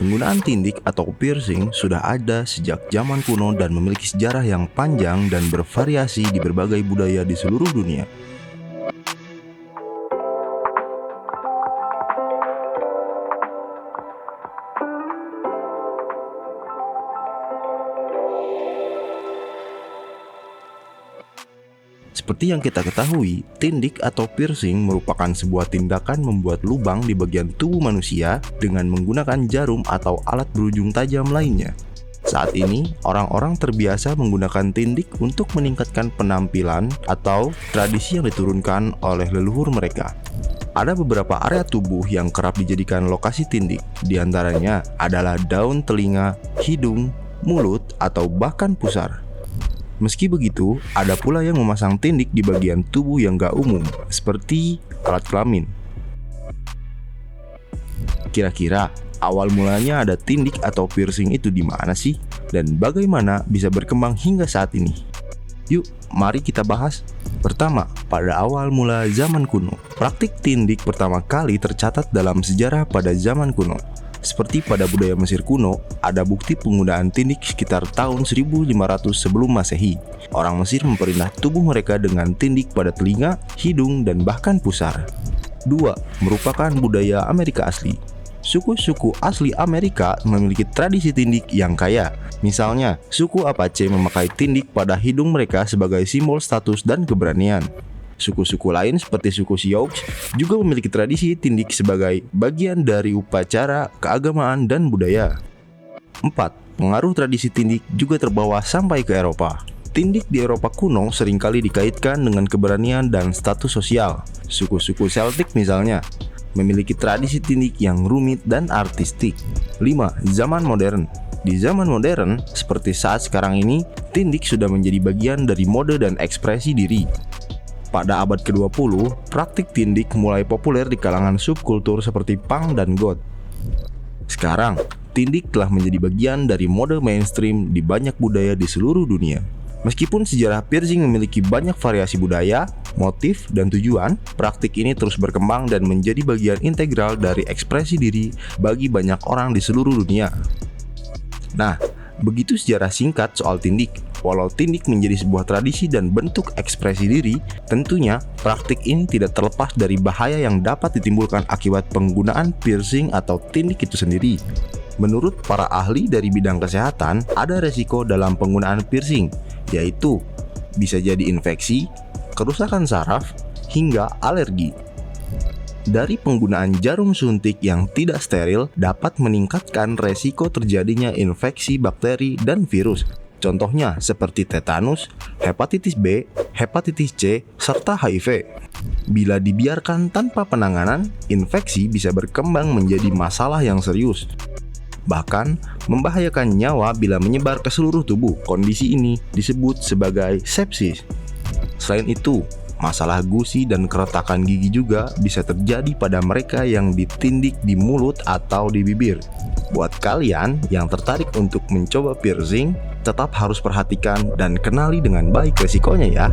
Penggunaan tindik atau piercing sudah ada sejak zaman kuno dan memiliki sejarah yang panjang dan bervariasi di berbagai budaya di seluruh dunia. Seperti yang kita ketahui, tindik atau piercing merupakan sebuah tindakan membuat lubang di bagian tubuh manusia dengan menggunakan jarum atau alat berujung tajam lainnya. Saat ini, orang-orang terbiasa menggunakan tindik untuk meningkatkan penampilan atau tradisi yang diturunkan oleh leluhur mereka. Ada beberapa area tubuh yang kerap dijadikan lokasi tindik, diantaranya adalah daun telinga, hidung, mulut, atau bahkan pusar. Meski begitu, ada pula yang memasang tindik di bagian tubuh yang gak umum, seperti alat kelamin. Kira-kira, awal mulanya ada tindik atau piercing itu di mana sih? Dan bagaimana bisa berkembang hingga saat ini? Yuk, mari kita bahas. Pertama, pada awal mula zaman kuno, praktik tindik pertama kali tercatat dalam sejarah pada zaman kuno. Seperti pada budaya Mesir kuno, ada bukti penggunaan tindik sekitar tahun 1500 sebelum Masehi. Orang Mesir memperindah tubuh mereka dengan tindik pada telinga, hidung, dan bahkan pusar. 2. Merupakan budaya Amerika asli. Suku-suku asli Amerika memiliki tradisi tindik yang kaya. Misalnya, suku Apache memakai tindik pada hidung mereka sebagai simbol status dan keberanian. Suku-suku lain seperti suku Sioux juga memiliki tradisi tindik sebagai bagian dari upacara, keagamaan, dan budaya. 4. Pengaruh tradisi tindik juga terbawa sampai ke Eropa. Tindik di Eropa kuno seringkali dikaitkan dengan keberanian dan status sosial. Suku-suku Celtic misalnya memiliki tradisi tindik yang rumit dan artistik. 5. Zaman modern. Di zaman modern, seperti saat sekarang ini, tindik sudah menjadi bagian dari mode dan ekspresi diri. Pada abad ke-20, praktik tindik mulai populer di kalangan subkultur seperti punk dan goth. Sekarang, tindik telah menjadi bagian dari mode mainstream di banyak budaya di seluruh dunia. Meskipun sejarah piercing memiliki banyak variasi budaya, motif, dan tujuan, praktik ini terus berkembang dan menjadi bagian integral dari ekspresi diri bagi banyak orang di seluruh dunia. Nah, begitu sejarah singkat soal tindik. Walau tindik menjadi sebuah tradisi dan bentuk ekspresi diri, tentunya praktik ini tidak terlepas dari bahaya yang dapat ditimbulkan akibat penggunaan piercing atau tindik itu sendiri. Menurut para ahli dari bidang kesehatan, ada resiko dalam penggunaan piercing, yaitu bisa jadi infeksi, kerusakan saraf, hingga alergi. Dari penggunaan jarum suntik yang tidak steril dapat meningkatkan resiko terjadinya infeksi bakteri dan virus. Contohnya seperti tetanus, hepatitis B, hepatitis C, serta HIV. Bila dibiarkan tanpa penanganan, infeksi bisa berkembang menjadi masalah yang serius. Bahkan, membahayakan nyawa bila menyebar ke seluruh tubuh. Kondisi ini disebut sebagai sepsis. Selain itu, masalah gusi dan keretakan gigi juga bisa terjadi pada mereka yang ditindik di mulut atau di bibir. Buat kalian yang tertarik untuk mencoba piercing, tetap harus perhatikan dan kenali dengan baik resikonya ya.